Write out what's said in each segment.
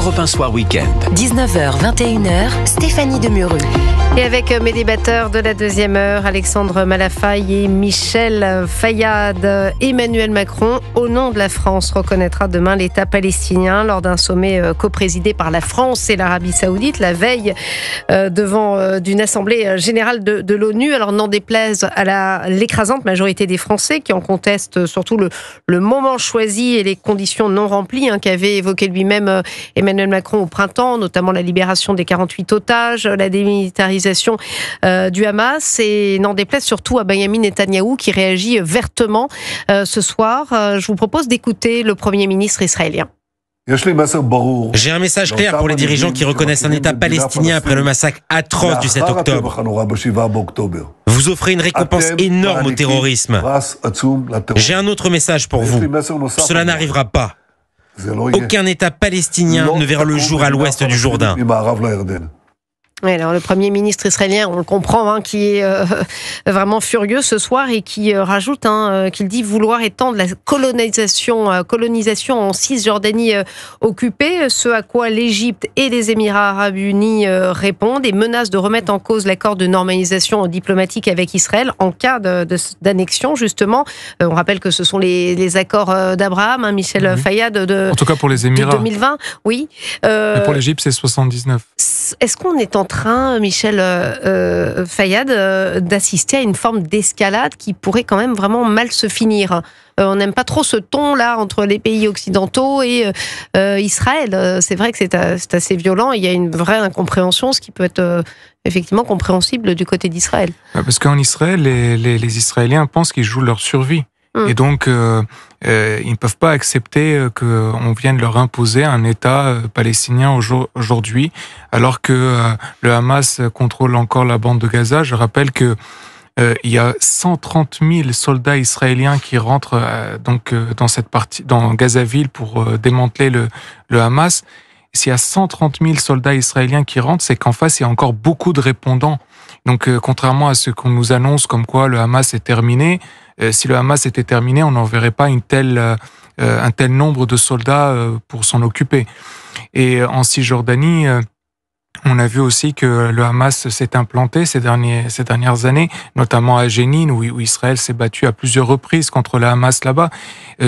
Europe 1 Soir Week-end. 19h, 21h, Stéphanie Demureux. Et avec mes débatteurs de la deuxième heure, Alexandre Malafaye et Michel Fayad, Emmanuel Macron, au nom de la France, reconnaîtra demain l'État palestinien lors d'un sommet coprésidé par la France et l'Arabie Saoudite, la veille devant d'une assemblée générale de l'ONU. Alors n'en déplaise à l'écrasante majorité des Français qui en contestent surtout le moment choisi et les conditions non remplies qu'avait évoqué lui-même Emmanuel Macron au printemps, notamment la libération des 48 otages, la démilitarisation du Hamas, et n'en déplaise surtout à Benyamin Netanyahou qui réagit vertement ce soir. Je vous propose d'écouter le Premier ministre israélien. J'ai un message clair pour les dirigeants qui reconnaissent un État palestinien après le massacre atroce du 7 octobre. Vous offrez une récompense énorme au terrorisme. J'ai un autre message pour vous. Cela n'arrivera pas. Aucun État palestinien ne verra le jour à l'ouest du Jourdain. Oui, alors le Premier ministre israélien, on le comprend, qui est vraiment furieux ce soir et qui rajoute qu'il dit vouloir étendre la colonisation en Cisjordanie occupée, ce à quoi l'Égypte et les Émirats arabes unis répondent et menacent de remettre en cause l'accord de normalisation diplomatique avec Israël en cas d'annexion, justement. On rappelle que ce sont les accords d'Abraham, Michel Fayad, en tout cas pour les Émirats. De 2020, oui. Mais pour l'Égypte, c'est 79. Est-ce qu'on est en train, Michel Fayad, d'assister à une forme d'escalade qui pourrait quand même vraiment mal se finir ? On n'aime pas trop ce ton-là entre les pays occidentaux et Israël. C'est vrai que c'est assez violent. Il y a une vraie incompréhension, ce qui peut être effectivement compréhensible du côté d'Israël. Parce qu'en Israël, les Israéliens pensent qu'ils jouent leur survie. Et donc, ils ne peuvent pas accepter qu'on vienne leur imposer un État palestinien aujourd'hui, alors que le Hamas contrôle encore la bande de Gaza. Je rappelle que il y a 130 000 soldats israéliens qui rentrent dans cette partie, dans Gazaville, pour démanteler le Hamas. S'il y a 130 000 soldats israéliens qui rentrent, c'est qu'en face, il y a encore beaucoup de répondants. Donc, contrairement à ce qu'on nous annonce comme quoi le Hamas est terminé, si le Hamas était terminé, on n'enverrait pas un tel nombre de soldats pour s'en occuper. Et en Cisjordanie, on a vu aussi que le Hamas s'est implanté ces dernières années, notamment à Jénine, où Israël s'est battu à plusieurs reprises contre le Hamas là-bas.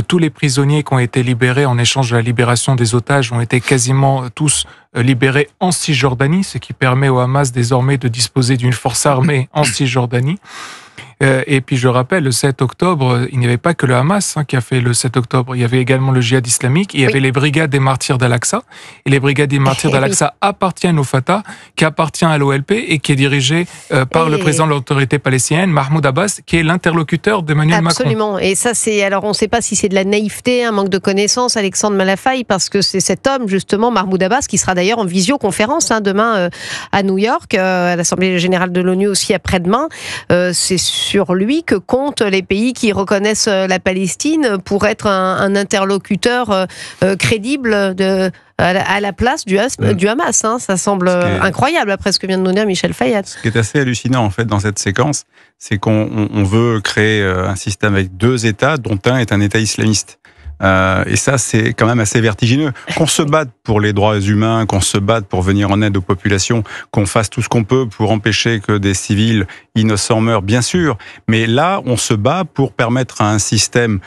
Tous les prisonniers qui ont été libérés en échange de la libération des otages ont été quasiment tous libérés en Cisjordanie, ce qui permet au Hamas désormais de disposer d'une force armée en Cisjordanie. Et puis je rappelle, le 7 octobre, il n'y avait pas que le Hamas qui a fait le 7 octobre, il y avait également le djihad islamique, il y avait les brigades des martyrs d'Al-Aqsa, et les brigades des martyrs d'Al-Aqsa appartiennent au Fatah, qui appartient à l'OLP et qui est dirigé par le président de l'autorité palestinienne, Mahmoud Abbas, qui est l'interlocuteur d'Emmanuel Macron. Absolument, et ça alors on ne sait pas si c'est de la naïveté, un manque de connaissances, Alexandre Malafaye, parce que c'est cet homme justement, Mahmoud Abbas, qui sera d'ailleurs en visioconférence demain à New York, à l'Assemblée générale de l'ONU aussi après-demain. C'est sur lui que comptent les pays qui reconnaissent la Palestine pour être un interlocuteur crédible à la place du Hamas. Ça semble incroyable après ce que vient de nous dire Michel Fayad. Ce qui est assez hallucinant en fait dans cette séquence, c'est qu'on veut créer un système avec deux États, dont un est un État islamiste. Et ça, c'est quand même assez vertigineux. Qu'on se batte pour les droits humains, qu'on se batte pour venir en aide aux populations, qu'on fasse tout ce qu'on peut pour empêcher que des civils innocents meurent, bien sûr. Mais là, on se bat pour permettre à un système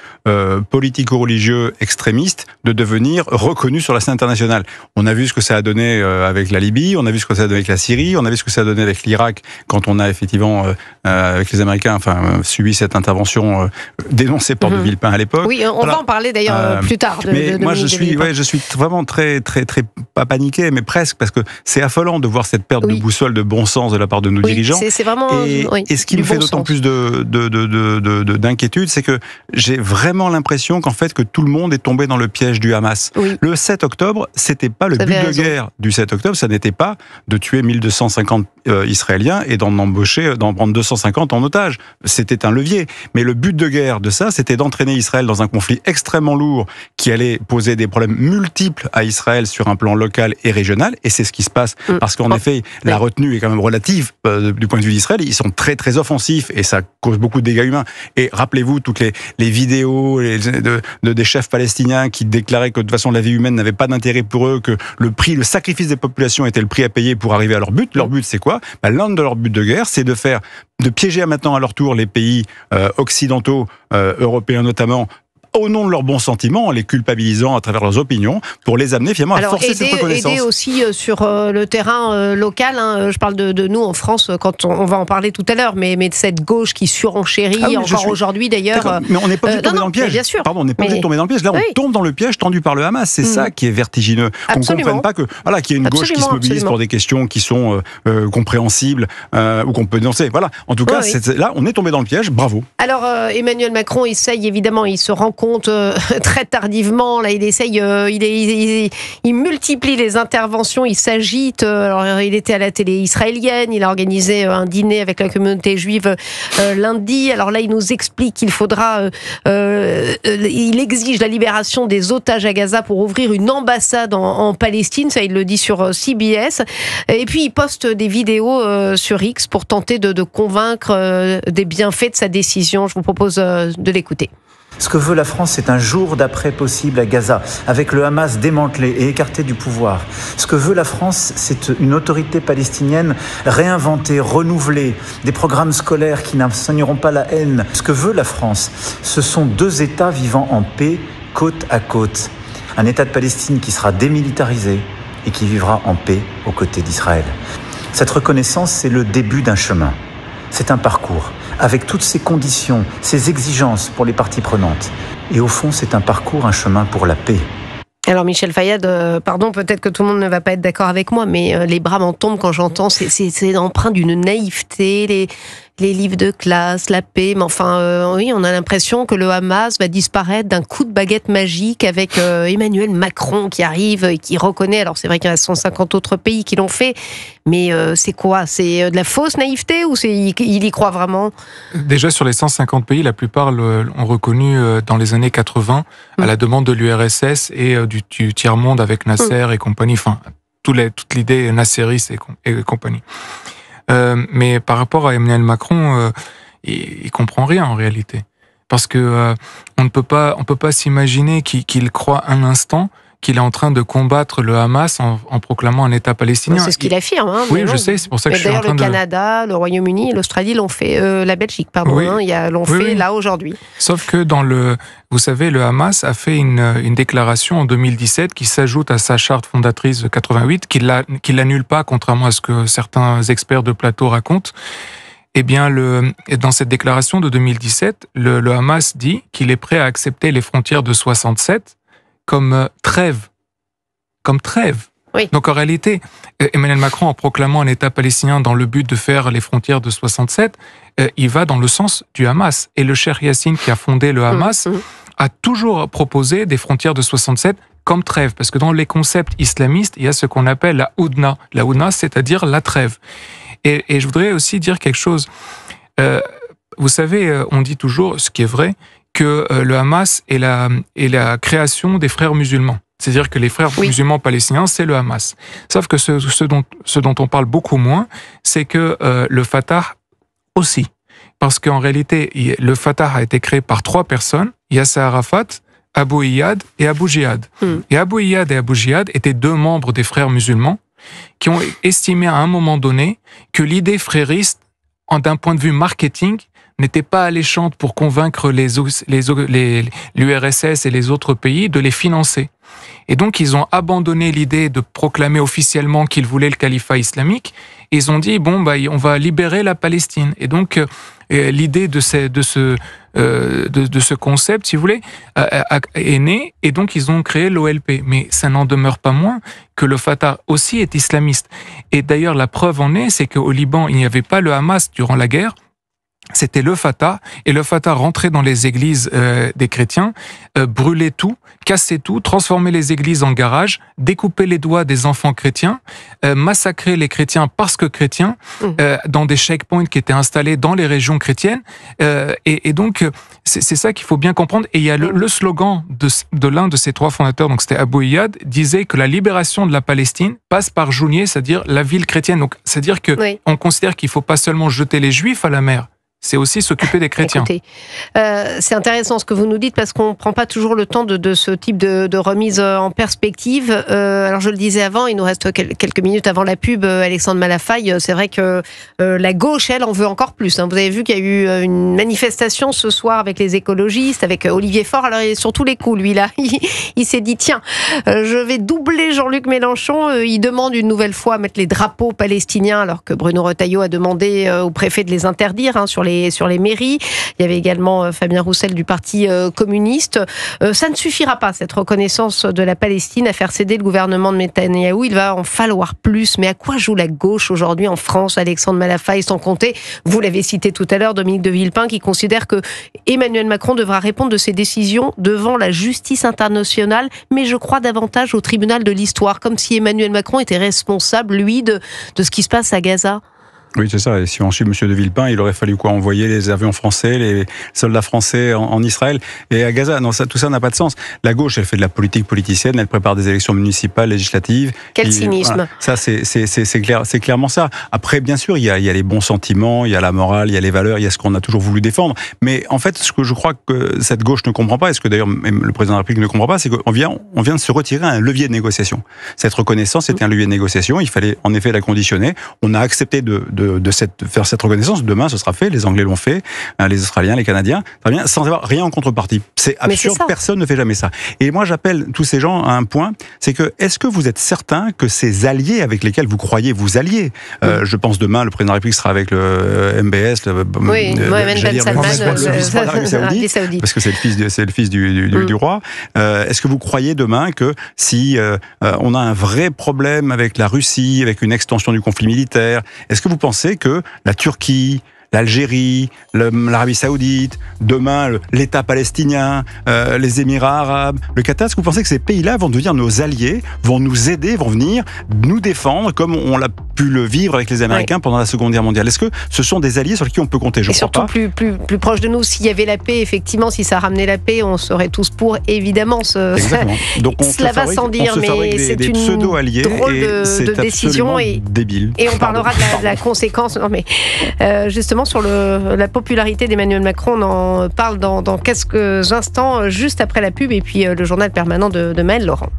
politico-religieux extrémiste de devenir reconnu sur la scène internationale. On a vu ce que ça a donné avec la Libye, on a vu ce que ça a donné avec la Syrie, on a vu ce que ça a donné avec l'Irak quand on a effectivement, avec les Américains, subi cette intervention dénoncée par de Villepin à l'époque. Oui, on va en parler d'ailleurs plus tard. Moi, je suis vraiment très pas paniqué, mais presque, parce que c'est affolant de voir cette perte de boussole de bon sens de la part de nos dirigeants. C'est vraiment. Et ce qui me fait d'autant plus d'inquiétude, c'est que j'ai vraiment l'impression qu'en fait que tout le monde est tombé dans le piège du Hamas. Oui. Le 7 octobre, c'était pas le but de guerre du 7 octobre, ça n'était pas de tuer 1250 Israéliens et d'en prendre 250 en otage. C'était un levier. Mais le but de guerre de ça, c'était d'entraîner Israël dans un conflit extrêmement extrêmement lourd qui allait poser des problèmes multiples à Israël sur un plan local et régional, et c'est ce qui se passe, parce qu'en effet, la retenue est quand même relative du point de vue d'Israël. Ils sont très très offensifs et ça cause beaucoup de dégâts humains. Et rappelez-vous toutes les vidéos des chefs palestiniens qui déclaraient que de toute façon la vie humaine n'avait pas d'intérêt pour eux, que le sacrifice des populations était le prix à payer pour arriver à leur but. Leur but, c'est quoi ? L'un de leurs buts de guerre, c'est de piéger maintenant à leur tour les pays occidentaux, européens notamment, au nom de leurs bons sentiments, en les culpabilisant à travers leurs opinions, pour les amener finalement à forcer cette reconnaissance. Aider aussi sur le terrain local. Je parle de nous en France, quand on va en parler tout à l'heure, mais de cette gauche qui surenchérit encore aujourd'hui d'ailleurs. Mais on n'est pas obligé de tomber dans le piège. Bien sûr. Pardon, on n'est pas obligé de tomber dans le piège. Là, on tombe dans le piège tendu par le Hamas. C'est ça qui est vertigineux. Qu'on ne comprenne pas qu'il y a une gauche qui se mobilise pour des questions qui sont compréhensibles ou qu'on peut dénoncer. Voilà. En tout cas, là, on est tombé dans le piège. Bravo. Alors, Emmanuel Macron essaye évidemment, il se rend compte très tardivement, là il essaye, il multiplie les interventions, il s'agite. Alors il était à la télé israélienne, il a organisé un dîner avec la communauté juive lundi. Alors là il nous explique qu'il faudra, il exige la libération des otages à Gaza pour ouvrir une ambassade en Palestine, ça il le dit sur CBS. Et puis il poste des vidéos sur X pour tenter de convaincre des bienfaits de sa décision. Je vous propose de l'écouter. Ce que veut la France, c'est un jour d'après possible à Gaza, avec le Hamas démantelé et écarté du pouvoir. Ce que veut la France, c'est une autorité palestinienne réinventée, renouvelée, des programmes scolaires qui n'enseigneront pas la haine. Ce que veut la France, ce sont deux États vivant en paix, côte à côte. Un État de Palestine qui sera démilitarisé et qui vivra en paix aux côtés d'Israël. Cette reconnaissance, c'est le début d'un chemin. C'est un parcours, avec toutes ces conditions, ces exigences pour les parties prenantes. Et au fond, c'est un parcours, un chemin pour la paix. Alors Michel Fayad, pardon, peut-être que tout le monde ne va pas être d'accord avec moi, mais les bras m'en tombent quand j'entends, c'est empreint d'une naïveté, les livres de classe, la paix, mais enfin, oui, on a l'impression que le Hamas va disparaître d'un coup de baguette magique avec Emmanuel Macron qui arrive et qui reconnaît, alors c'est vrai qu'il y a 150 autres pays qui l'ont fait, mais c'est quoi ? C'est de la fausse naïveté ou il y croit vraiment ? Déjà, sur les 150 pays, la plupart l'ont reconnu dans les années 80 à la demande de l'URSS et du tiers-monde avec Nasser et compagnie, enfin, toute l'idée nasseriste et compagnie. Mais par rapport à Emmanuel Macron, il comprend rien en réalité, parce que on ne peut pas s'imaginer qu'il croit un instant qu'il est en train de combattre le Hamas en proclamant un État palestinien. C'est ce qu'il affirme. Oui, je sais, c'est pour ça que je suis en train de... D'ailleurs, le Canada, le Royaume-Uni, l'Australie l'ont fait, la Belgique, pardon, l'ont fait là aujourd'hui. Sauf que vous savez, le Hamas a fait une déclaration en 2017 qui s'ajoute à sa charte fondatrice de 88, qui l'annule pas, contrairement à ce que certains experts de plateau racontent. Eh bien, dans cette déclaration de 2017, le Hamas dit qu'il est prêt à accepter les frontières de 67 comme trêve. Oui. Donc en réalité, Emmanuel Macron, en proclamant un État palestinien dans le but de faire les frontières de 67, il va dans le sens du Hamas. Et le Cheikh Yassine, qui a fondé le Hamas, a toujours proposé des frontières de 67 comme trêve. Parce que dans les concepts islamistes, il y a ce qu'on appelle la Houdna. La Houdna, c'est-à-dire la trêve. Et je voudrais aussi dire quelque chose. Vous savez, on dit toujours, ce qui est vrai, que le Hamas est la création des frères musulmans. C'est-à-dire que les frères musulmans palestiniens, c'est le Hamas. Sauf que ce dont on parle beaucoup moins, c'est que le Fatah aussi. Parce qu'en réalité, le Fatah a été créé par 3 personnes, Yasser Arafat, Abu Iyad et Abu Jihad. Et Abu Iyad et Abu Jihad étaient 2 membres des frères musulmans qui ont estimé à un moment donné que l'idée frériste, d'un point de vue marketing, n'était pas alléchante pour convaincre l'URSS et les autres pays de les financer. Et donc, ils ont abandonné l'idée de proclamer officiellement qu'ils voulaient le califat islamique. Et ils ont dit, on va libérer la Palestine. Et donc, l'idée de ce concept, si vous voulez, est née. Et donc, ils ont créé l'OLP. Mais ça n'en demeure pas moins que le Fatah aussi est islamiste. Et d'ailleurs, la preuve en est, c'est qu'au Liban, il n'y avait pas le Hamas durant la guerre. c'était le Fatah, et le Fatah rentrait dans les églises des chrétiens, brûlait tout, cassait tout, transformait les églises en garages, découpait les doigts des enfants chrétiens, massacrait les chrétiens parce que chrétiens, dans des checkpoints qui étaient installés dans les régions chrétiennes, et donc c'est ça qu'il faut bien comprendre. Et il y a le slogan de l'un de ces trois fondateurs, donc c'était Abou Iyad, disait que la libération de la Palestine passe par Jounieh, c'est-à-dire la ville chrétienne. Donc c'est-à-dire que on considère qu'il faut pas seulement jeter les Juifs à la mer, c'est aussi s'occuper des chrétiens. Écoutez, c'est intéressant ce que vous nous dites parce qu'on ne prend pas toujours le temps de ce type de remise en perspective. Alors je le disais avant, il nous reste quelques minutes avant la pub, Alexandre Malafaille, c'est vrai que la gauche, elle, en veut encore plus. Hein. Vous avez vu qu'il y a eu une manifestation ce soir avec les écologistes, avec Olivier Faure. Alors il est sur tous les coups, lui, là. Il s'est dit, tiens, je vais doubler Jean-Luc Mélenchon. Il demande une nouvelle fois à mettre les drapeaux palestiniens alors que Bruno Retailleau a demandé au préfet de les interdire sur les mairies. Il y avait également Fabien Roussel du Parti communiste. Ça ne suffira pas, cette reconnaissance de la Palestine, à faire céder le gouvernement de Netanyahou. Il va en falloir plus. Mais à quoi joue la gauche aujourd'hui en France, Alexandre Malafaille, sans compter, vous l'avez cité tout à l'heure, Dominique de Villepin, qui considère que Emmanuel Macron devra répondre de ses décisions devant la justice internationale, mais je crois davantage au tribunal de l'histoire, comme si Emmanuel Macron était responsable, lui, de ce qui se passe à Gaza. Oui, c'est ça. Et si on suit M. de Villepin, il aurait fallu envoyer les avions français, les soldats français en Israël et à Gaza. Non, tout ça n'a pas de sens. La gauche, elle fait de la politique politicienne, elle prépare des élections municipales, législatives. Quel cynisme. Voilà. Ça, c'est clair, c'est clairement ça. Après, bien sûr, il y a les bons sentiments, il y a la morale, il y a les valeurs, il y a ce qu'on a toujours voulu défendre. Mais en fait, ce que je crois que cette gauche ne comprend pas, et ce que d'ailleurs même le président de la République ne comprend pas, c'est qu'on vient de se retirer un levier de négociation. Cette reconnaissance, c'était un levier de négociation. Il fallait en effet la conditionner. On a accepté de faire cette reconnaissance. Demain, ce sera fait. Les Anglais l'ont fait, les Australiens, les Canadiens, très bien, sans avoir rien en contrepartie. C'est absurde. Personne ne fait jamais ça. Et moi, j'appelle tous ces gens à un point, c'est que est-ce que vous êtes certain que ces alliés avec lesquels vous croyez vous allier, je pense demain, le président de la République sera avec le MBS, Mohamed Ben Salman, parce que c'est le fils du roi. Est-ce que vous croyez demain que si on a un vrai problème avec la Russie, avec une extension du conflit militaire, est-ce que vous pensez que la Turquie, l'Algérie, l'Arabie Saoudite, demain l'État palestinien, les Émirats arabes, le Qatar, est-ce que vous pensez que ces pays-là vont devenir nos alliés, vont nous aider, vont venir nous défendre comme on l'a pu le vivre avec les Américains pendant la Seconde Guerre mondiale? Est-ce que ce sont des alliés sur qui on peut compter? Je crois pas. Et surtout plus proche de nous, s'il y avait la paix, effectivement, si ça ramenait la paix, on serait tous pour, évidemment. Exactement. Donc cela va sans dire, mais c'est une pseudo-alliés drôle et de décision débile. Et on parlera de la conséquence. Non, mais justement sur la popularité d'Emmanuel Macron, on en parle dans quelques instants, juste après la pub, et puis le journal permanent de Maëlle Laurent.